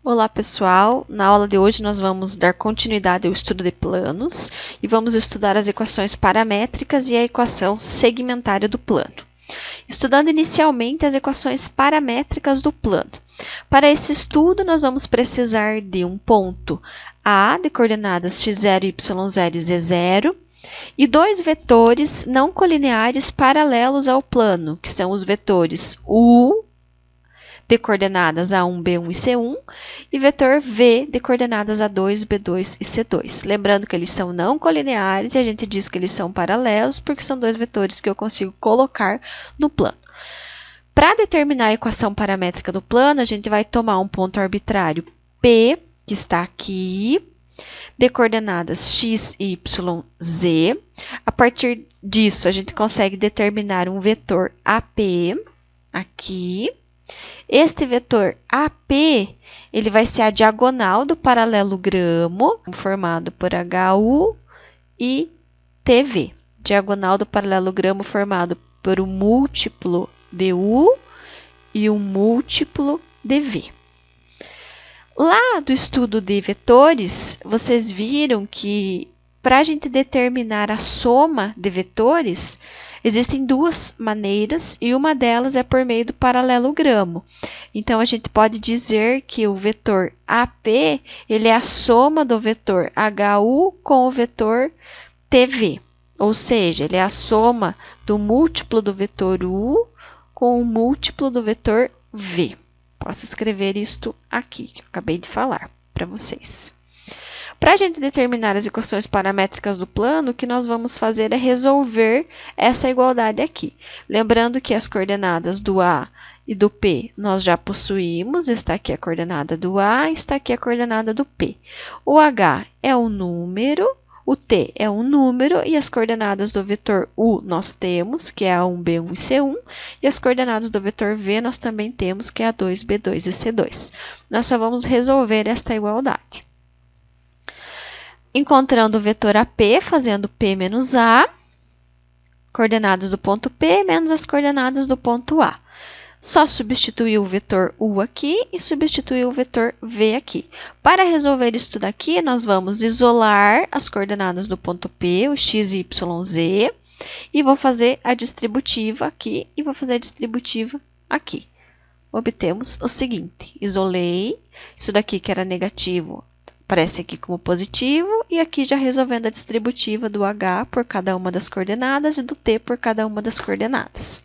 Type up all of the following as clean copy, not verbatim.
Olá pessoal, na aula de hoje nós vamos dar continuidade ao estudo de planos e vamos estudar as equações paramétricas e a equação segmentária do plano. Estudando inicialmente as equações paramétricas do plano. Para esse estudo nós vamos precisar de um ponto A de coordenadas x0, y0 e z0 e dois vetores não colineares paralelos ao plano, que são os vetores U de coordenadas A1, B1 e C1, e vetor V de coordenadas A2, B2 e C2. Lembrando que eles são não colineares e a gente diz que eles são paralelos porque são dois vetores que eu consigo colocar no plano. Para determinar a equação paramétrica do plano, a gente vai tomar um ponto arbitrário P, que está aqui, de coordenadas x, y, z. A partir disso, a gente consegue determinar um vetor AP, aqui. Este vetor AP, ele vai ser a diagonal do paralelogramo, formado por HU e TV. Diagonal do paralelogramo formado por um múltiplo de U e um múltiplo de V. Lá do estudo de vetores, vocês viram que para a gente determinar a soma de vetores, existem duas maneiras e uma delas é por meio do paralelogramo. Então, a gente pode dizer que o vetor AP ele é a soma do vetor HU com o vetor TV. Ou seja, ele é a soma do múltiplo do vetor U com o múltiplo do vetor V. Posso escrever isto aqui, que eu acabei de falar para vocês. Para a gente determinar as equações paramétricas do plano, o que nós vamos fazer é resolver essa igualdade aqui. Lembrando que as coordenadas do A e do P nós já possuímos, está aqui a coordenada do A, está aqui a coordenada do P. O H é um número, o T é um número e as coordenadas do vetor U nós temos, que é A1, B1 e C1, e as coordenadas do vetor V nós também temos, que é A2, B2 e C2. Nós só vamos resolver esta igualdade. Encontrando o vetor AP, fazendo P menos A, coordenadas do ponto P menos as coordenadas do ponto A. Só substituir o vetor U aqui e substituir o vetor V aqui. Para resolver isso daqui, nós vamos isolar as coordenadas do ponto P, o x, y, z, e vou fazer a distributiva aqui e vou fazer a distributiva aqui. Obtemos o seguinte, isolei, isso daqui que era negativo, aparece aqui como positivo, e aqui já resolvendo a distributiva do H por cada uma das coordenadas e do T por cada uma das coordenadas.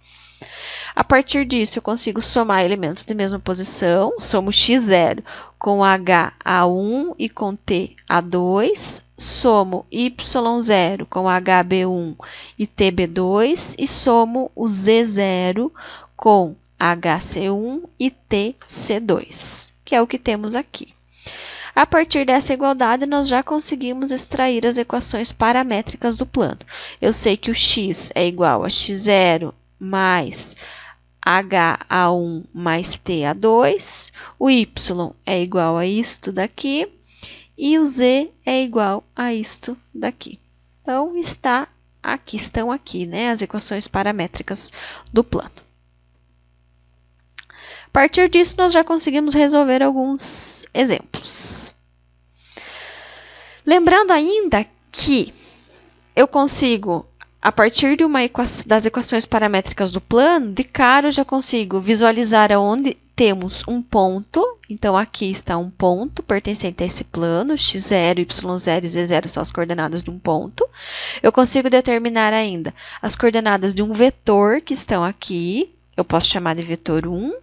A partir disso, eu consigo somar elementos de mesma posição, somo x0 com H A1 e com T A2, somo y0 com H B1 e T B2, e somo o z0 com HC1 e T C2, que é o que temos aqui. A partir dessa igualdade, nós já conseguimos extrair as equações paramétricas do plano. Eu sei que o x é igual a x0 mais HA1 mais TA2, o y é igual a isto daqui, e o z é igual a isto daqui. Então, estão aqui, né, as equações paramétricas do plano. A partir disso, nós já conseguimos resolver alguns exemplos. Lembrando ainda que eu consigo, a partir de das equações paramétricas do plano, de cara eu já consigo visualizar aonde temos um ponto. Então, aqui está um ponto pertencente a esse plano, x0, y0 e z0 são as coordenadas de um ponto. Eu consigo determinar ainda as coordenadas de um vetor que estão aqui. Eu posso chamar de vetor 1,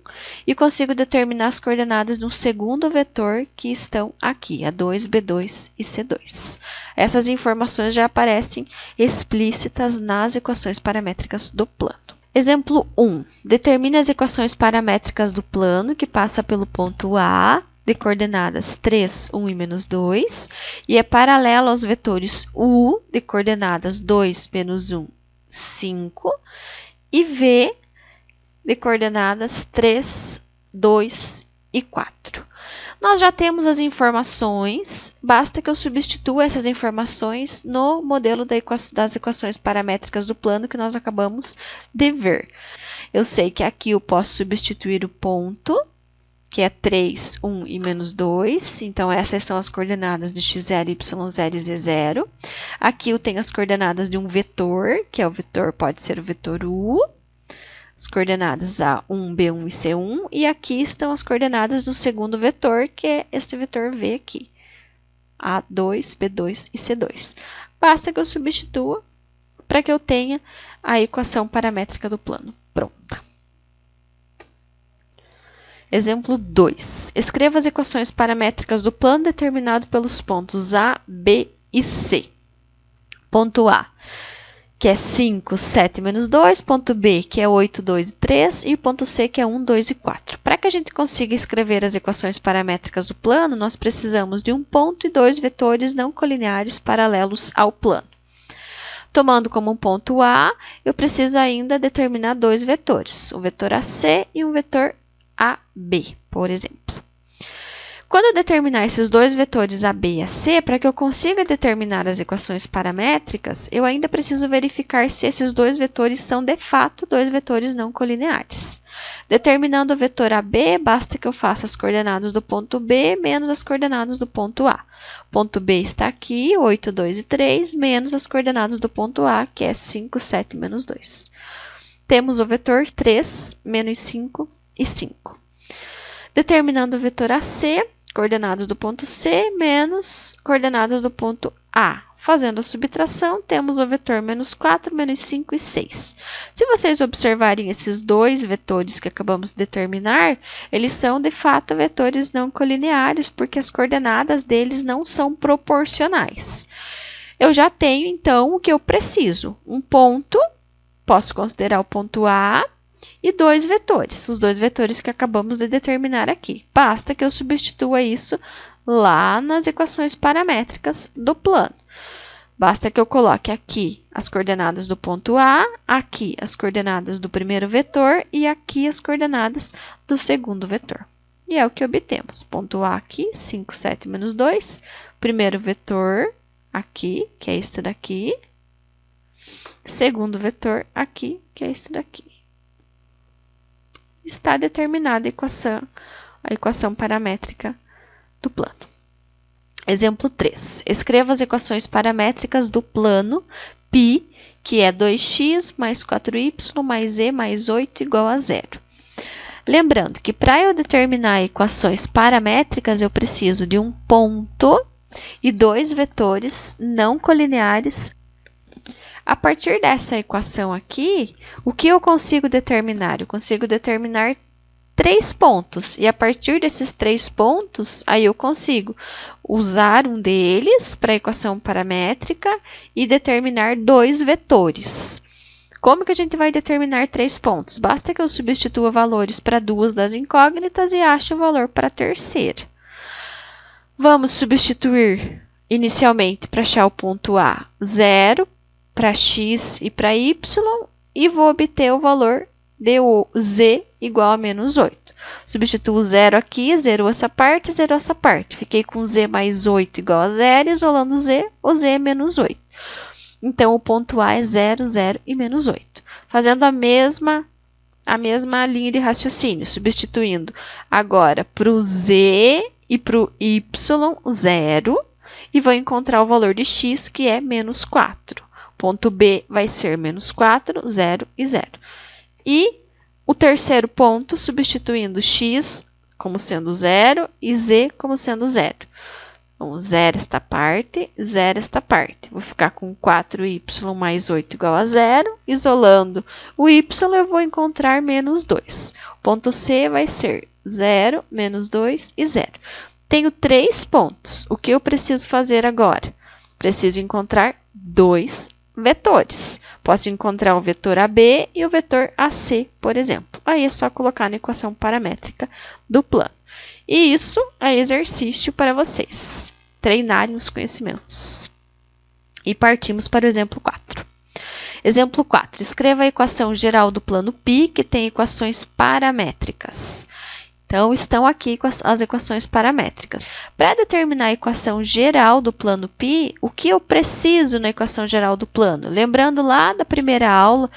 e consigo determinar as coordenadas de um segundo vetor que estão aqui, A2, B2 e C2. Essas informações já aparecem explícitas nas equações paramétricas do plano. Exemplo 1. Determine as equações paramétricas do plano que passa pelo ponto A, de coordenadas 3, 1 e menos 2, e é paralelo aos vetores U, de coordenadas 2, menos 1, 5, e V, de coordenadas 3, 2 e 4. Nós já temos as informações, basta que eu substitua essas informações no modelo das equações paramétricas do plano que nós acabamos de ver. Eu sei que aqui eu posso substituir o ponto que é 3, 1 e menos 2. Então, essas são as coordenadas de x0, y0 e z0. Aqui eu tenho as coordenadas de um vetor, que é o vetor, pode ser o vetor u. As coordenadas A1, B1 e C1. E aqui estão as coordenadas do segundo vetor, que é este vetor V aqui. A2, B2 e C2. Basta que eu substitua para que eu tenha a equação paramétrica do plano pronta. Exemplo 2. Escreva as equações paramétricas do plano determinado pelos pontos A, B e C. Ponto A, que é 5, 7 menos 2. Ponto B, que é 8, 2 e 3. E ponto C, que é 1, 2 e 4. Para que a gente consiga escrever as equações paramétricas do plano, nós precisamos de um ponto e dois vetores não colineares paralelos ao plano. Tomando como um ponto A, eu preciso ainda determinar dois vetores, um vetor AC e um vetor AB, por exemplo. Quando eu determinar esses dois vetores AB e AC, para que eu consiga determinar as equações paramétricas, eu ainda preciso verificar se esses dois vetores são, de fato, dois vetores não colineares. Determinando o vetor AB, basta que eu faça as coordenadas do ponto B menos as coordenadas do ponto A. O ponto B está aqui, 8, 2 e 3, menos as coordenadas do ponto A, que é 5, 7 e menos 2. Temos o vetor 3, menos 5 e 5. Determinando o vetor AC, coordenadas do ponto C menos coordenadas do ponto A. Fazendo a subtração, temos o vetor menos 4, menos 5 e 6. Se vocês observarem esses dois vetores que acabamos de determinar, eles são, de fato, vetores não colineares, porque as coordenadas deles não são proporcionais. Eu já tenho, então, o que eu preciso. Um ponto, posso considerar o ponto A, e dois vetores, os dois vetores que acabamos de determinar aqui. Basta que eu substitua isso lá nas equações paramétricas do plano. Basta que eu coloque aqui as coordenadas do ponto A, aqui as coordenadas do primeiro vetor e aqui as coordenadas do segundo vetor. E é o que obtemos. Ponto A aqui, 5, 7 menos 2. Primeiro vetor aqui, que é este daqui. Segundo vetor aqui, que é este daqui. Está determinada a equação paramétrica do plano. Exemplo 3. Escreva as equações paramétricas do plano π, que é 2x mais 4y mais z mais 8 igual a 0. Lembrando que para eu determinar equações paramétricas, eu preciso de um ponto e dois vetores não colineares. A partir dessa equação aqui, o que eu consigo determinar? Eu consigo determinar 3 pontos. E a partir desses 3 pontos, aí eu consigo usar um deles para a equação paramétrica e determinar dois vetores. Como que a gente vai determinar 3 pontos? Basta que eu substitua valores para duas das incógnitas e ache o valor para a terceira. Vamos substituir inicialmente para achar o ponto A 0, para x e para y, e vou obter o valor de z igual a menos 8. Substituo 0 aqui, zerou essa parte, zerou essa parte. Fiquei com z mais 8 igual a 0, isolando z, o z é menos 8. Então, o ponto A é 0, 0 e menos 8. Fazendo a mesma linha de raciocínio, substituindo agora para o z e para o y 0, e vou encontrar o valor de x, que é menos 4. Ponto B vai ser menos 4, 0 e 0. E o terceiro ponto, substituindo x como sendo 0 e z como sendo 0. Então, 0 esta parte, 0 esta parte. Vou ficar com 4y mais 8 igual a 0. Isolando o y, eu vou encontrar menos 2. O ponto C vai ser 0, menos 2 e 0. Tenho 3 pontos. O que eu preciso fazer agora? Preciso encontrar dois vetores. Posso encontrar o vetor AB e o vetor AC, por exemplo. Aí é só colocar na equação paramétrica do plano. E isso é exercício para vocês treinarem os conhecimentos. E partimos para o exemplo 4. Exemplo 4. Escreva a equação geral do plano π, que tem equações paramétricas. Então, estão aqui as equações paramétricas. Para determinar a equação geral do plano π, o que eu preciso na equação geral do plano? Lembrando lá da primeira aula,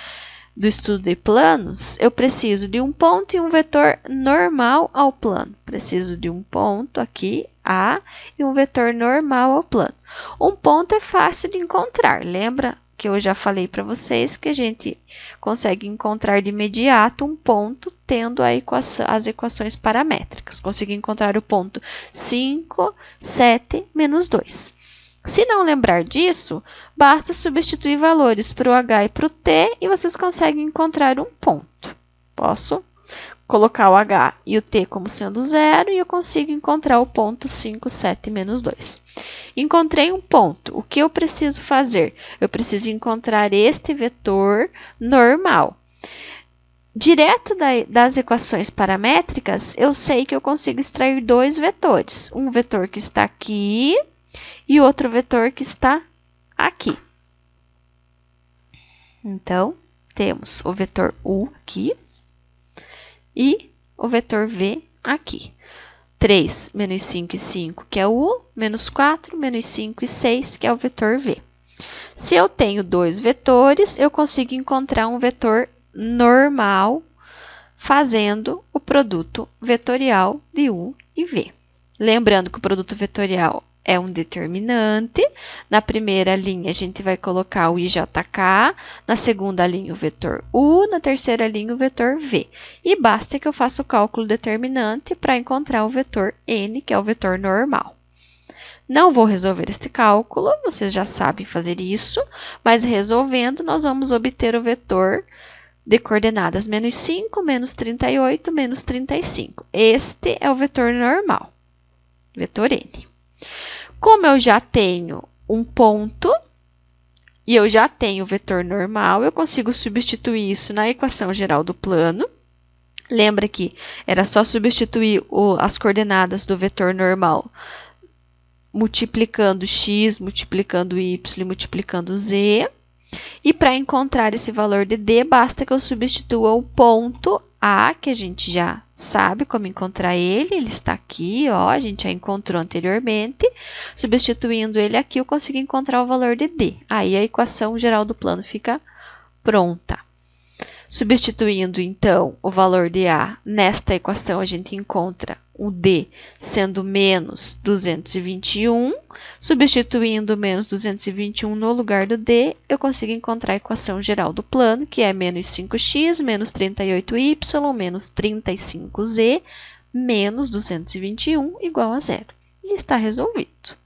do estudo de planos, eu preciso de um ponto e um vetor normal ao plano. Preciso de um ponto aqui, A, e um vetor normal ao plano. Um ponto é fácil de encontrar. Lembra que eu já falei para vocês que a gente consegue encontrar de imediato um ponto tendo as equações paramétricas. Consegui encontrar o ponto 5, 7, menos 2. Se não lembrar disso, basta substituir valores para o h e para o t e vocês conseguem encontrar um ponto. Posso colocar o h e o t como sendo zero e eu consigo encontrar o ponto 5, 7, menos 2. Encontrei um ponto. O que eu preciso fazer? Eu preciso encontrar este vetor normal. Direto das equações paramétricas, eu sei que eu consigo extrair dois vetores. Um vetor que está aqui e outro vetor que está aqui. Então, temos o vetor U aqui e o vetor V aqui. 3, menos 5 e 5, que é o U, menos 4, menos 5 e 6, que é o vetor V. Se eu tenho dois vetores, eu consigo encontrar um vetor normal fazendo o produto vetorial de U e V. Lembrando que o produto vetorial é um determinante. Na primeira linha, a gente vai colocar o IJK, na segunda linha, o vetor U, na terceira linha, o vetor V. E basta que eu faça o cálculo determinante para encontrar o vetor N, que é o vetor normal. Não vou resolver este cálculo, vocês já sabem fazer isso, mas resolvendo, nós vamos obter o vetor de coordenadas menos 5, menos 38, menos 35. Este é o vetor normal, vetor N. Como eu já tenho um ponto e eu já tenho o vetor normal, eu consigo substituir isso na equação geral do plano. Lembra que era só substituir as coordenadas do vetor normal multiplicando x, multiplicando y, multiplicando z. E para encontrar esse valor de d, basta que eu substitua o ponto A, que a gente já sabe como encontrar ele. Ele está aqui, ó, a gente já encontrou anteriormente. Substituindo ele aqui, eu consigo encontrar o valor de d. Aí a equação geral do plano fica pronta. Substituindo, então, o valor de A nesta equação, a gente encontra o D sendo menos 221. Substituindo menos 221 no lugar do D, eu consigo encontrar a equação geral do plano, que é menos 5x, menos 38y, menos 35z, menos 221, igual a zero. E está resolvido.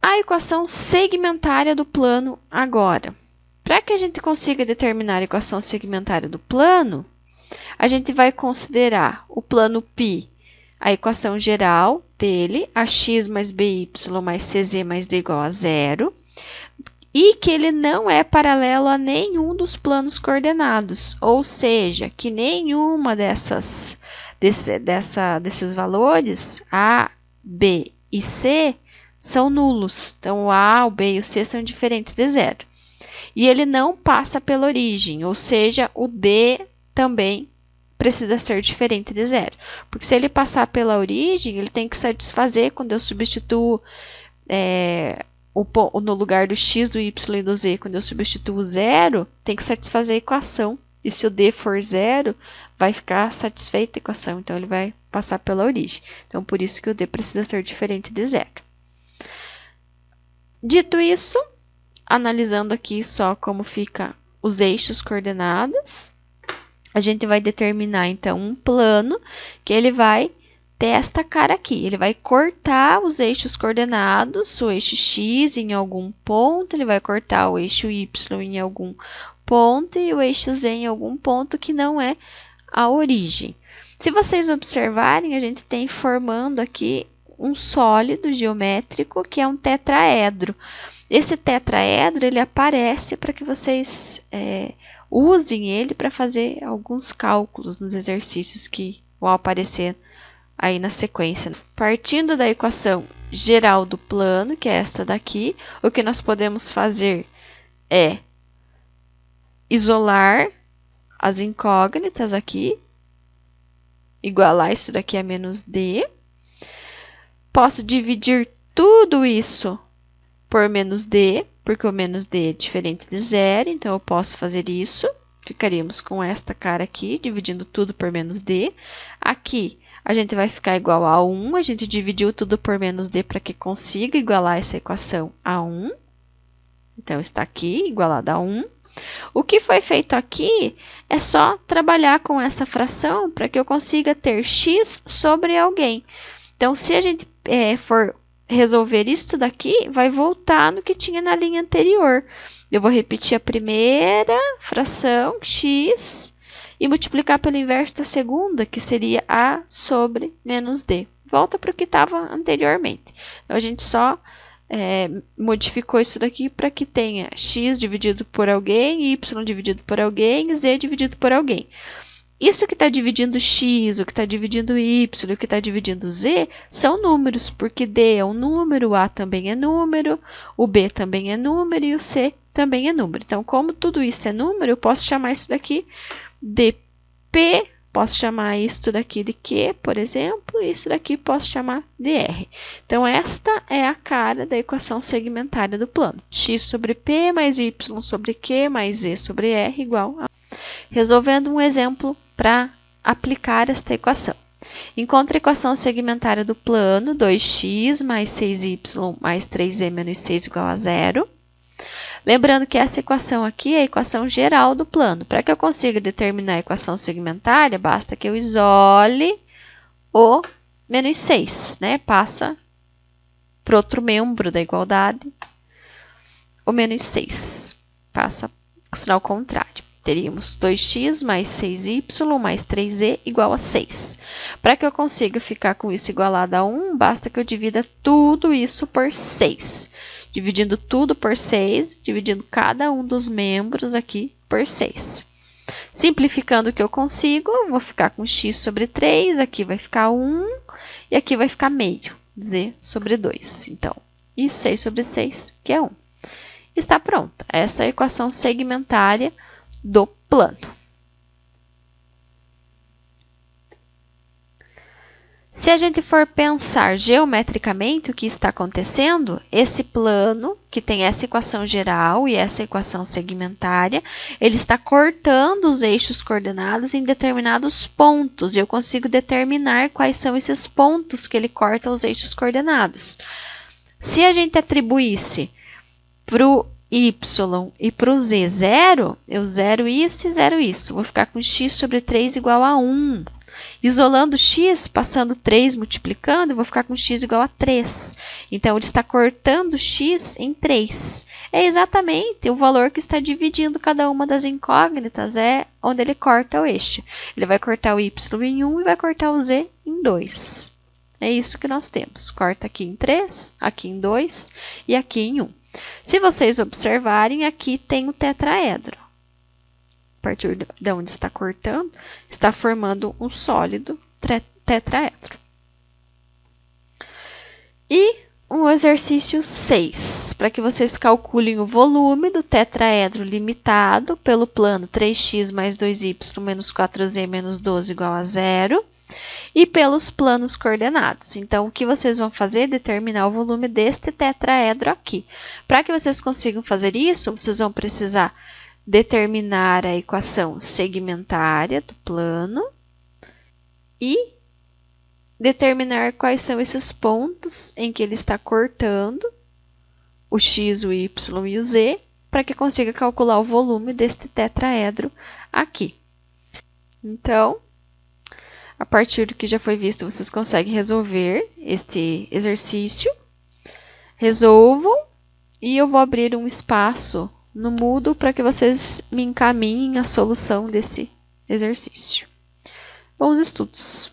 A equação segmentária do plano agora. Para que a gente consiga determinar a equação segmentária do plano, a gente vai considerar o plano π, a equação geral dele, ax mais by mais cz mais d igual a zero, e que ele não é paralelo a nenhum dos planos coordenados, ou seja, que nenhuma desses valores, a, b e c, são nulos. Então, o a, o b e o c são diferentes de zero. E ele não passa pela origem, ou seja, o D também precisa ser diferente de zero. Porque se ele passar pela origem, ele tem que satisfazer quando eu substituo no lugar do x, do y e do z, quando eu substituo zero, tem que satisfazer a equação. E se o D for zero, vai ficar satisfeita a equação. Então, ele vai passar pela origem. Então, por isso que o D precisa ser diferente de zero. Dito isso, analisando aqui só como fica os eixos coordenados, a gente vai determinar, então, um plano que ele vai ter esta cara aqui. Ele vai cortar os eixos coordenados, o eixo x em algum ponto, ele vai cortar o eixo y em algum ponto e o eixo z em algum ponto que não é a origem. Se vocês observarem, a gente tem formando aqui um sólido geométrico que é um tetraedro. Esse tetraedro, ele aparece para que vocês usem ele para fazer alguns cálculos nos exercícios que vão aparecer aí na sequência. Partindo da equação geral do plano, que é esta daqui, o que nós podemos fazer é isolar as incógnitas aqui, igualar isso daqui a menos d. Posso dividir tudo isso por menos d, porque o menos d é diferente de zero, então eu posso fazer isso. ficaríamos com esta cara aqui, dividindo tudo por menos d. Aqui, a gente vai ficar igual a 1, a gente dividiu tudo por menos d para que consiga igualar essa equação a 1. Então, está aqui, igualado a 1. O que foi feito aqui é só trabalhar com essa fração para que eu consiga ter x sobre alguém. Então, se a gente for resolver isso daqui, vai voltar no que tinha na linha anterior. Eu vou repetir a primeira fração, x, e multiplicar pelo inverso da segunda, que seria a sobre menos d. Volta para o que estava anteriormente. Então, a gente só modificou isso daqui para que tenha x dividido por alguém, y dividido por alguém, z dividido por alguém. Isso que está dividindo x, o que está dividindo y, o que está dividindo z, são números, porque d é um número, o a também é número, o b também é número e o c também é número. Então, como tudo isso é número, eu posso chamar isso daqui de p, posso chamar isso daqui de q, por exemplo, e isso daqui posso chamar de r. Então, esta é a cara da equação segmentária do plano. X sobre p mais y sobre q mais z sobre r igual a... Resolvendo um exemplo para aplicar esta equação. Encontre a equação segmentária do plano 2x mais 6y mais 3z menos 6 igual a 0. Lembrando que essa equação aqui é a equação geral do plano. Para que eu consiga determinar a equação segmentária, basta que eu isole o menos 6, né? Passa para outro membro da igualdade, o menos 6. Passa com o sinal contrário. Teríamos 2x mais 6y mais 3z igual a 6. Para que eu consiga ficar com isso igualado a 1, basta que eu divida tudo isso por 6. Dividindo tudo por 6, dividindo cada um dos membros aqui por 6. Simplificando o que eu consigo, vou ficar com x sobre 3, aqui vai ficar 1, e aqui vai ficar meio, z sobre 2. Então, e 6 sobre 6, que é 1. Está pronta. Essa é a equação segmentária do plano. Se a gente for pensar geometricamente o que está acontecendo, esse plano, que tem essa equação geral e essa equação segmentária, ele está cortando os eixos coordenados em determinados pontos, e eu consigo determinar quais são esses pontos que ele corta os eixos coordenados. Se a gente atribuísse para o y e para o z 0, eu zero isso e zero isso. Vou ficar com x sobre 3 igual a 1. Isolando x, passando 3, multiplicando, eu vou ficar com x igual a 3. Então, ele está cortando x em 3. É exatamente o valor que está dividindo cada uma das incógnitas, é onde ele corta o eixo. Ele vai cortar o y em 1 e vai cortar o z em 2. É isso que nós temos. Corta aqui em 3, aqui em 2 e aqui em 1. Se vocês observarem, aqui tem o tetraedro. A partir de onde está cortando, está formando um sólido tetraedro. E o exercício 6, para que vocês calculem o volume do tetraedro limitado pelo plano 3x mais 2y menos 4z menos 12 igual a 0, e pelos planos coordenados. Então, o que vocês vão fazer é determinar o volume deste tetraedro aqui. Para que vocês consigam fazer isso, vocês vão precisar determinar a equação segmentária do plano e determinar quais são esses pontos em que ele está cortando o x, o y e o z, para que consiga calcular o volume deste tetraedro aqui. Então, a partir do que já foi visto, vocês conseguem resolver este exercício. Resolvam e eu vou abrir um espaço no Moodle para que vocês me encaminhem a solução desse exercício. Bons estudos!